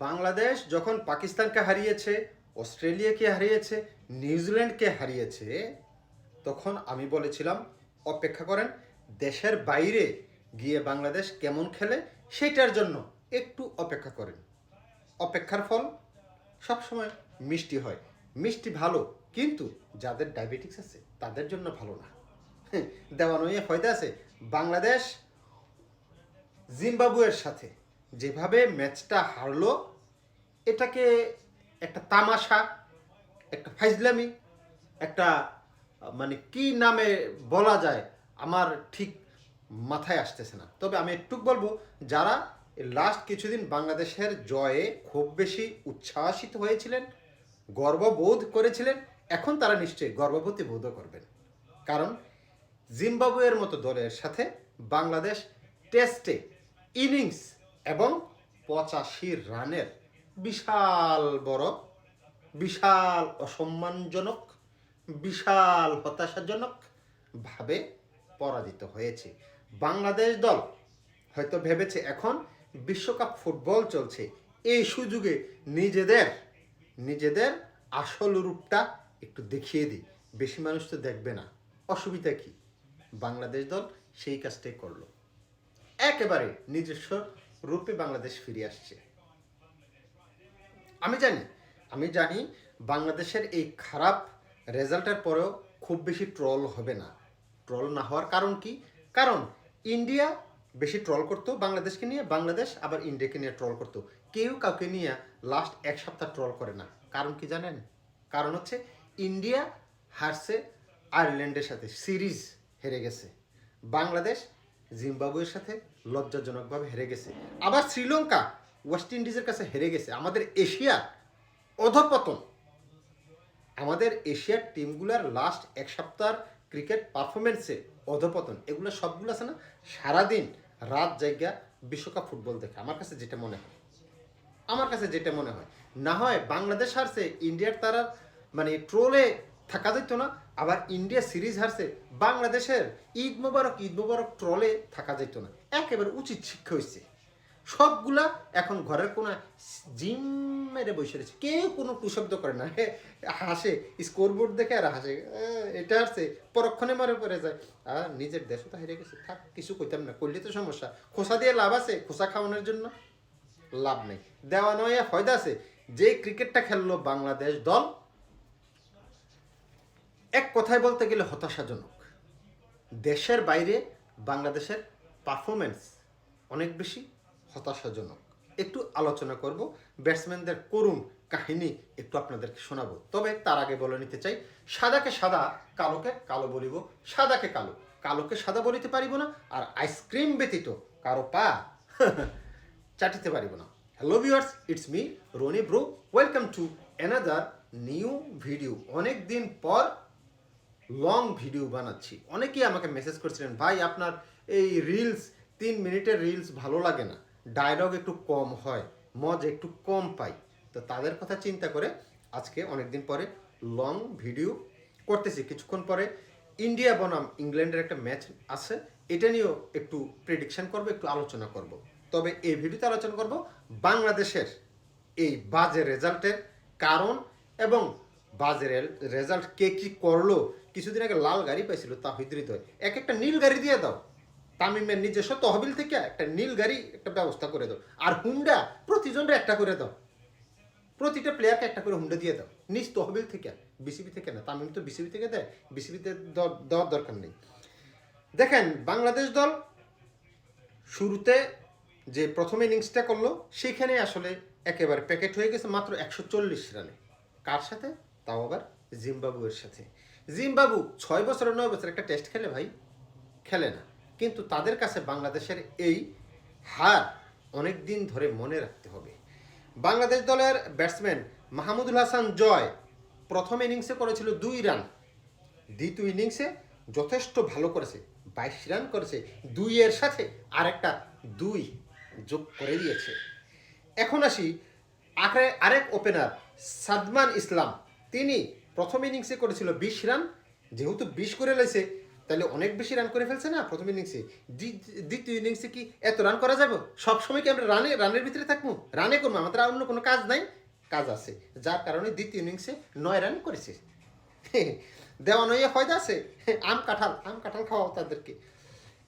বাংলাদেশ যখন পাকিস্তানকে হারিয়েছে, অস্ট্রেলিয়াকে হারিয়েছে, নিউজিল্যান্ডকে হারিয়েছে, তখন আমি বলেছিলাম অপেক্ষা করেন, দেশের বাইরে গিয়ে বাংলাদেশ কেমন খেলে সেটার জন্য একটু অপেক্ষা করেন। অপেক্ষার ফল সবসময় মিষ্টি হয়। মিষ্টি ভালো, কিন্তু যাদের ডায়াবেটিক্স আছে তাদের জন্য ভালো না। দেওয়ানইয়ে ফয়দা আছে। বাংলাদেশ জিম্বাবুয়ের সাথে যেভাবে ম্যাচটা হারলো, এটাকে একটা তামাশা, একটা ফাইজলামি, একটা মানে কি নামে বলা যায় আমার ঠিক মাথায় আসতেছে না। তবে আমি একটু বলবো, যারা লাস্ট কিছুদিন বাংলাদেশের জয়ে খুব বেশি উচ্ছ্বাসিত হয়েছিলেন, গর্ববোধ করেছিলেন, এখন তারা নিশ্চয়ই গর্ববোধ বোধ করবেন। কারণ জিম্বাবুয়ের মতো দলের সাথে বাংলাদেশ টেস্টে ইনিংস এবং 85 রানের বিশাল বড়, বিশাল অসম্মানজনক, বিশাল হতাশাজনক ভাবে পরাজিত হয়েছে। বাংলাদেশ দল হয়তো ভেবেছে এখন বিশ্বকাপ ফুটবল চলছে, এই সুযোগে নিজেদের নিজেদের আসল রূপটা একটু দেখিয়ে দিই, বেশি মানুষ তো দেখবে না, অসুবিধা কি। বাংলাদেশ দল সেই কাজটাই করলো, একেবারে নিজস্ব রূপে বাংলাদেশ ফিরে আসছে। আমি জানি বাংলাদেশের এই খারাপ রেজাল্টের পরেও খুব বেশি ট্রল হবে না। ট্রল না হওয়ার কারণ কি? কারণ ইন্ডিয়া বেশি ট্রল করতো বাংলাদেশকে নিয়ে, বাংলাদেশ আবার ইন্ডিয়াকে নিয়ে ট্রল করতো। কেউ কাউকে নিয়ে লাস্ট এক সপ্তাহ ট্রল করে না। কারণ কি জানেন? কারণ হচ্ছে ইন্ডিয়া হারছে আয়ারল্যান্ডের সাথে, সিরিজ হেরে গেছে। বাংলাদেশ জিম্বাবুয়ের সাথে লজ্জাজনকভাবে হেরে গেছে। আবার শ্রীলঙ্কা ওয়েস্ট ইন্ডিজের কাছে হেরে গেছে। আমাদের এশিয়ার অধপতন, আমাদের এশিয়ার টিমগুলোর লাস্ট এক সপ্তাহের ক্রিকেট পারফরমেন্সে অধপতন, এগুলো সবগুলো আছে না, সারাদিন রাত জায়গা বিশ্বকাপ ফুটবল দেখে। আমার কাছে যেটা মনে হয় না হয় বাংলাদেশ হারছে, ইন্ডিয়ার তারা মানে ট্রোলে থাকা যেত না। আবার ইন্ডিয়া সিরিজ হারছে, বাংলাদেশের ঈদ মোবারক ট্রলে থাকা যেত না। একেবারে উচিত শিক্ষা হয়েছে। সবগুলা এখন ঘরের কোনো জিম মেরে বসে রয়েছে, কেউ কোনো টুশব্দ করে না, হাসে, স্কোরবোর্ড দেখে আর হাসে, এটা আসছে পরক্ষণে মারে পড়ে যায়। আর নিজের দেশও তো হেরে গেছে, থাক কিছু কইতাম না, করলে তো সমস্যা। খোসা দিয়ে লাভ আছে? খোসা খাওয়ানোর জন্য লাভ নেই। দেওয়া নয় ফয়দা আছে। যে ক্রিকেটটা খেললো বাংলাদেশ দল, এক কথায় বলতে গেলে হতাশাজনক। দেশের বাইরে বাংলাদেশের পারফরমেন্স অনেক বেশি হতাশাজনক। একটু আলোচনা করব, ব্যাটসম্যানদের করুণ কাহিনী একটু আপনাদেরকে শোনাবো। তবে তার আগে বলে নিতে চাই, সাদাকে সাদা, কালোকে কালো বলিব, সাদাকে কালো, কালোকে সাদা বলিতে পারিব না, আর আইসক্রিম ব্যতীত কারো পা চাটিতে পারিব না। Hello viewers, it's me Rony bro, welcome to another new video. অনেক দিন পর লং ভিডিও বানাচ্ছি। অনেকেই আমাকে মেসেজ করছিলেন, ভাই আপনার এই রিলস 3 মিনিটের রিলস ভালো লাগে না, ডায়লগ একটু কম হয়, মজা একটু কম পাই। তো তাদের কথা চিন্তা করে আজকে অনেকদিন পরে লং ভিডিও করতেছি। কিছুক্ষণ পরে ইন্ডিয়া বনাম ইংল্যান্ডের একটা ম্যাচ আছে, এটা নিয়েও একটু প্রেডিকশন করব, একটু আলোচনা করব। তবে এই ভিডিওতে আলোচনা করব বাংলাদেশের এই বাজে রেজাল্টের কারণ এবং বাজে রেজাল্ট কে কি করলো। কিছুদিন আগে লাল গাড়ি পাইছিল তাহিদ হৃদয়, একটা নীল গাড়ি দিয়ে দাও, তামিমের নিজস্ব তহবিল থেকে একটা নীল গাড়ি একটা ব্যবস্থা করে দাও। আর হুন্ডা প্রতিজনরে একটা করে দাও, প্রতিটা প্লেয়ারকে একটা করে হুন্ডা দিয়ে দাও নিজ তহবিল থেকে, বিসিবি থেকে না। তামিম তো বিসিবি থেকে দেয়, বিসিবিতে দেওয়ার দরকার নেই। দেখেন বাংলাদেশ দল শুরুতে যে প্রথম ইনিংসটা করলো, সেখানে আসলে একেবারে প্যাকেট হয়ে গেছে মাত্র 140 রানে। কার সাথে? তাও আবার জিম্বাবুয়ের সাথে। জিম্বাবু 6 বছর 9 বছর একটা টেস্ট খেলে ভাই? খেলে না। কিন্তু তাদের কাছে বাংলাদেশের এই হার অনেক দিন ধরে মনে রাখতে হবে। বাংলাদেশ দলের ব্যাটসম্যান মাহমুদুল হাসান জয় প্রথম ইনিংসে করেছিল 2 রান, দ্বিতীয় ইনিংসে যথেষ্ট ভালো করেছে, 22 রান করেছে, 2 এর সাথে আরেকটা 2 যোগ করে দিয়েছে। এখন আসি আরেক ওপেনার সাদমান ইসলাম, তিনি প্রথম ইনিংসে করেছিল 20 রান, যেহেতু 20 করে লেছে, তাহলে অনেক বেশি রান করে ফেলছে না প্রথম ইনিংসে। দ্বিতীয় ইনিংসে কি এত রান করা যাবে? সবসময় কি আমরা রানের ভিতরে থাকবো? রানে করবো, আমাদের আর অন্য কোনো কাজ নাই? কাজ আছে, যার কারণে দ্বিতীয় ইনিংসে 9 রান করেছে। দেওয়ান হইয়া ফয়দা আছে। আম কাঁঠাল খাওয়াও তাদেরকে।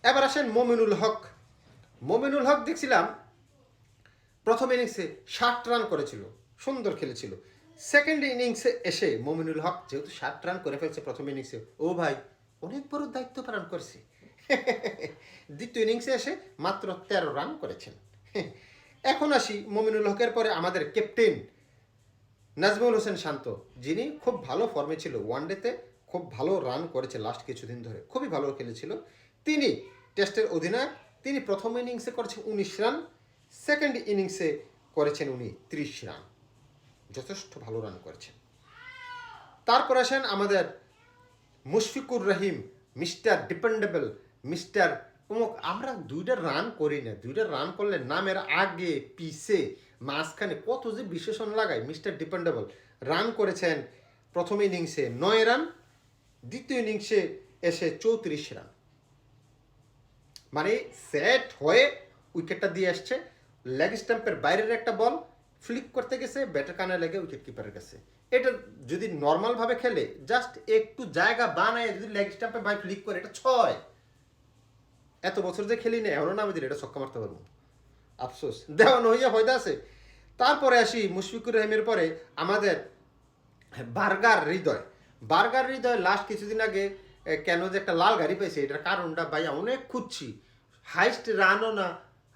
এবার আসেন মমিনুল হক। মমিনুল হক দেখছিলাম প্রথম ইনিংসে 60 রান করেছিল, সুন্দর খেলেছিল। সেকেন্ড ইনিংসে এসে মমিনুল হক যেহেতু 60 রান করে ফেলছে প্রথম ইনিংসে, ও ভাই অনেক বড় দায়িত্ব পালন করছে। দ্বিতীয় ইনিংসে এসে মাত্র 13 রান করেছেন। এখন আসি মমিনুল হকের পরে আমাদের ক্যাপ্টেন নাজমুল হোসেন শান্ত, যিনি খুব ভালো ফর্মে ছিল, ওয়ানডেতে খুব ভালো রান করেছে লাস্ট কিছুদিন ধরে, খুবই ভালো খেলেছিল। তিনি টেস্টের অধিনায়ক। তিনি প্রথম ইনিংসে করেছেন 19 রান, সেকেন্ড ইনিংসে করেছেন উনি 30 রান, যথেষ্ট ভালো রান করেছেন। তারপর আসেন আমাদের Mushfiqur Rahim, mister dependable, mister অমুক। আমরা 2টা রান করি না, 2টা রান করলে নামের আগে পিছে মাঝখানে কত যে বিশেষণ লাগায়। মিস্টার ডিপেন্ডেবল রান করেছেন প্রথম ইনিংসে 9 রান, দ্বিতীয় ইনিংসে এসে 34 রান। মানে সেট হয়ে উইকেটটা দিয়ে আসছে, লেগ স্টাম্পের বাইরের একটা বল ফ্লিক করতে গেছে, ব্যাটের কানে লেগে উইকেট কিপারের কাছে। এটা যদি নর্মালভাবে খেলে, জাস্ট একটু জায়গা বানায় যদি লেগ স্টাম্পে বাই ফ্লিক করে, এটা 6। এত বছর যে খেলি না, এমনও না আমি দিলে এটা ছক্কা মারতে পারবো। আফসোস, দেওয়ান হইয়া হয়তো আছে। তারপরে আসি মুশফিকুর রহিমের পরে আমাদের বার্গার হৃদয় লাস্ট কিছুদিন আগে কেন যে একটা লাল গাড়ি পেয়েছে, এটার কারণটা ভাইয়া অনেক খুঁজছি। হাইস্ট রানও না,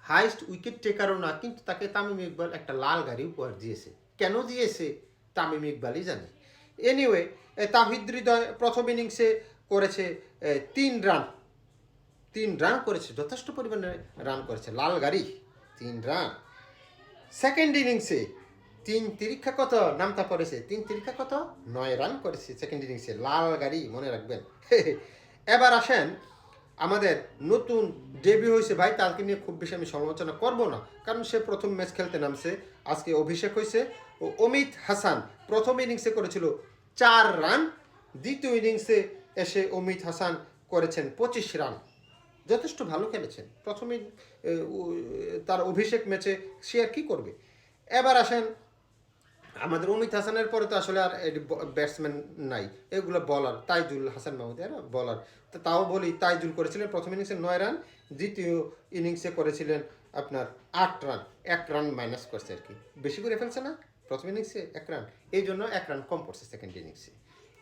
হাইস্ট উইকেট টেকারও না, কিন্তু তাকে তামিম ইকবাল একটা লাল গাড়ি উপহার দিয়েছে। কেন দিয়েছে তামিম ইকবালই জানে। এনিওয়ে, তাহিদ হৃদয় প্রথম ইনিংসে করেছে 3 রান। 3 রান করেছে, যথেষ্ট পরিমাণে রান করেছে, লাল গাড়ি 3 রান। সেকেন্ড ইনিংসে 3 তিরিক্ষা কত নামতা পড়েছে, 3 তিরিক্ষা কত 9 রান করেছে সেকেন্ড ইনিংসে, লাল গাড়ি, মনে রাখবেন। এবার আসেন আমাদের নতুন ডেবিউ হয়েছে ভাই, তাকে নিয়ে খুব বেশি আমি সমালোচনা করব না, কারণ সে প্রথম ম্যাচ খেলতে নামছে, আজকে অভিষেক হয়েছে। ও অমিত হাসান প্রথম ইনিংসে করেছিল 4 রান, দ্বিতীয় ইনিংসে এসে অমিত হাসান করেছেন 25 রান, যথেষ্ট ভালো খেলেছেন। প্রথমে তার অভিষেক ম্যাচে সে আর কি করবে। এবার আসেন আমাদের অমিত হাসানের পরে তো আসলে আর ব্যাটসম্যান নাই, এগুলো বলার। তাইজুল হাসান মাহমুদ এরা বলার। তাও বলি, তাইজুল করেছিলেন প্রথম ইনিংসে 9 রান, দ্বিতীয় ইনিংসে করেছিলেন আপনার 8 রান, 1 রান মাইনাস করছে আর কি, বেশি করে ফেলছে না প্রথম ইনিংসে 1 রান, এই জন্য 1 রান কম পড়ছে সেকেন্ড ইনিংসে।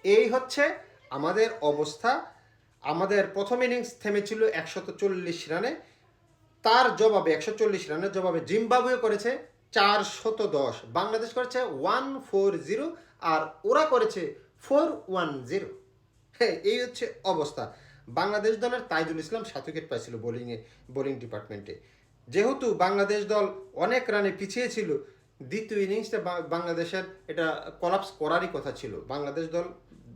এই হচ্ছে আমাদের অবস্থা। আমাদের প্রথম ইনিংস থেমেছিল 140 রানে, তার জবাবে 140 রানের জবাবে জিম্বাবুয়ে করেছে 410, বাংলাদেশ করেছে 140, আর ওরা করেছে 410। হ্যাঁ, এই হচ্ছে অবস্থা। বাংলাদেশ দলের তাইজুল ইসলাম 7 উইকেট পাইছিল বোলিং ডিপার্টমেন্টে। যেহেতু বাংলাদেশ দল অনেক রানে পিছিয়ে ছিল, দ্বিতীয় ইনিংসটা বাংলাদেশের এটা কলাপস করারই কথা ছিল। বাংলাদেশ দল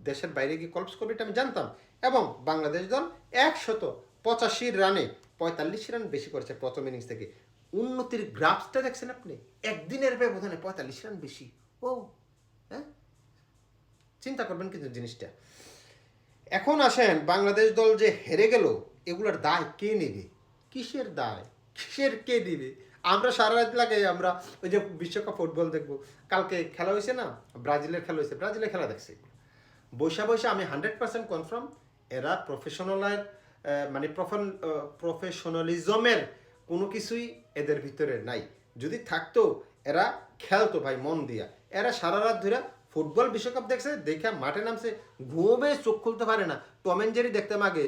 দেশের বাইরে গিয়ে কলাপস করবে এটা আমি জানতাম, এবং বাংলাদেশ দল 185 রানে 45 রান বেশি করেছে প্রথম ইনিংস থেকে। উন্নতির গ্রাফসটা দেখছেন আপনি, একদিনের ব্যবধানে 45 রান বেশি। ও হ্যাঁ, চিন্তা করবেন কিন্তু জিনিসটা। এখন আসেন বাংলাদেশ দল যে হেরে গেল, এগুলোর দায় কে নেবে? কিসের দায়, কিসের কে নেবে? আমরা সারা রাত লাগে, আমরা ওই যে বিশ্বকাপ ফুটবল দেখবো, কালকে খেলা হয়েছে না, ব্রাজিলের খেলা হয়েছে, ব্রাজিলের খেলা দেখছে। বৈশা আমি 100% কনফার্ম এরা মানে প্রফেশনালিজমের কোনো কিছুই এদের ভিতরে নাই। যদি থাকতো এরা খেলতো ভাই মন দিয়া। এরা সারা রাত ধরে ফুটবল বিশ্বকাপ দেখছে, দেখে মাঠে নামছে, ঘুমে চোখ খুলতে পারে না। টম এন্ড জেরি দেখতাম আগে,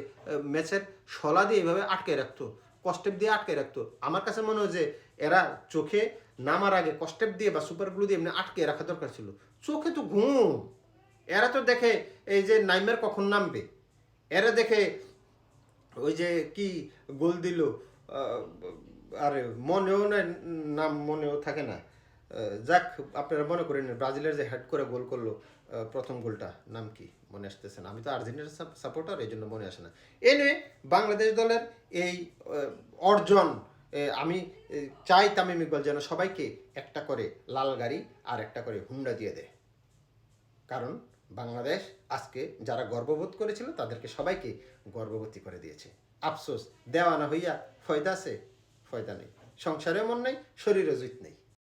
ম্যাচের শলা দিয়ে এইভাবে আটকে রাখতো, কস্টেপ দিয়ে আটকে রাখতো। আমার কাছে মনে হয় যে এরা চোখে নামার আগে কস্টেপ দিয়ে বা সুপার গ্লু দিয়ে এমনি আটকে রাখা দরকার ছিল। চোখে তো ঘুম। এরা তো দেখে এই যে নাইমের কখন নামবে, এরা দেখে ওই যে কি গোল দিল, আরে মনেও না, নাম মনেও থাকে না। যাক, আপনারা মনে করেন ব্রাজিলের যে হেড করে গোল করলো প্রথম গোলটা, নাম কি মনে আসতেছে না। আমি তো আর্জেন্টিনার সাপোর্টার, এই জন্য মনে আসে না। এনে বাংলাদেশ দলের এই অর্জন, আমি চাই তামিম ইকবাল যেন সবাইকে একটা করে লাল গাড়ি আর একটা করে হুন্ডা দিয়ে দেয়। কারণ বাংলাদেশ আজকে যারা গর্ববোধ করেছিল তাদেরকে সবাইকে গর্ভবতী করে দিয়েছে। আফসোস, দেওয়ানা হইয়া ফয়দা আছে? ফয়দা নেই। সংসারেও মন নেই, শরীরও জিত নেই।